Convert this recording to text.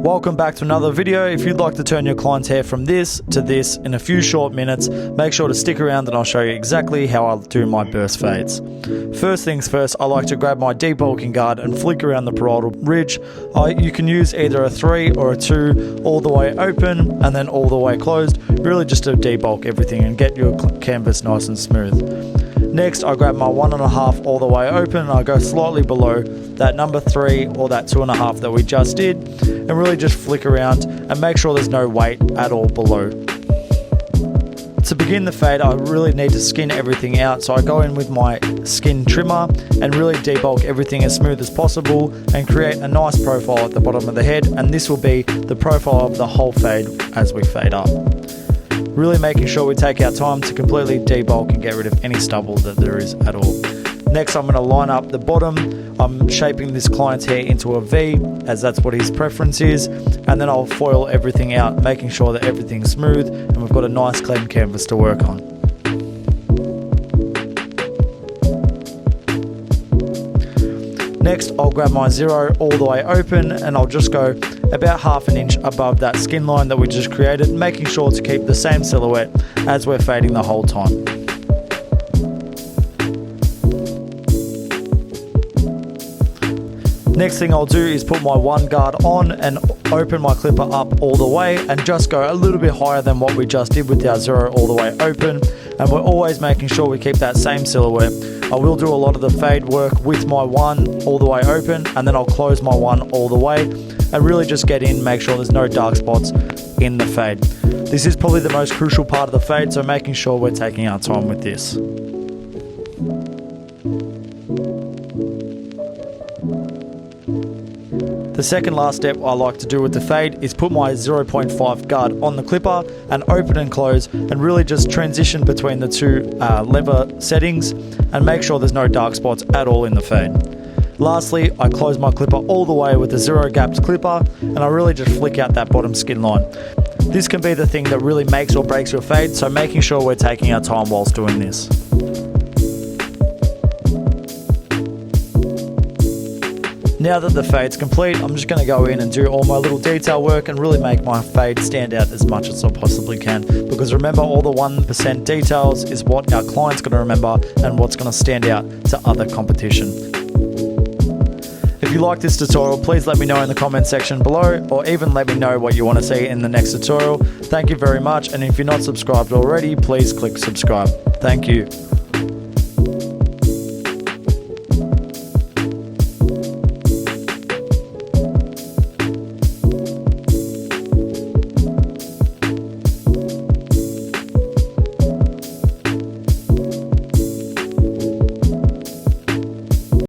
Welcome back to another video. If you'd like to turn your client's hair from this to this in a few short minutes, make sure to stick around and I'll show you exactly how I do my burst fades. First things first, I like to grab my debulking guard and flick around the parietal ridge. You can use either a 3 or a 2 all the way open and then all the way closed, really just to debulk everything and get your canvas nice and smooth. Next, I grab my 1.5 all the way open and I go slightly below that number 3 or that 2.5 that we just did and really just flick around and make sure there's no weight at all below. To begin the fade, I really need to skin everything out, so I go in with my skin trimmer and really debulk everything as smooth as possible and create a nice profile at the bottom of the head, and this will be the profile of the whole fade as we fade up. Really making sure we take our time to completely debulk and get rid of any stubble that there is at all. Next, I'm going to line up the bottom. I'm shaping this client's hair into a V, as that's what his preference is, and then I'll foil everything out, making sure that everything's smooth and we've got a nice clean canvas to work on. Next, I'll grab my 0 all the way open and I'll just go about 1/2 inch above that skin line that we just created, making sure to keep the same silhouette as we're fading the whole time. Next thing I'll do is put my 1 guard on and open my clipper up all the way and just go a little bit higher than what we just did with our 0 all the way open, and we're always making sure we keep that same silhouette. I will do a lot of the fade work with my 1 all the way open and then I'll close my 1 all the way and really just get in, make sure there's no dark spots in the fade. This is probably the most crucial part of the fade, so making sure we're taking our time with this. The second last step I like to do with the fade is put my 0.5 guard on the clipper and open and close and really just transition between the two lever settings and make sure there's no dark spots at all in the fade. Lastly, I close my clipper all the way with the 0 gapped clipper and I really just flick out that bottom skin line. This can be the thing that really makes or breaks your fade, so making sure we're taking our time whilst doing this. Now that the fade's complete, I'm just going to go in and do all my little detail work and really make my fade stand out as much as I possibly can. Because remember, all the 1% details is what our client's going to remember and what's going to stand out to other competition. If you like this tutorial, please let me know in the comment section below, or even let me know what you want to see in the next tutorial. Thank you very much, and if you're not subscribed already, please click subscribe. Thank you.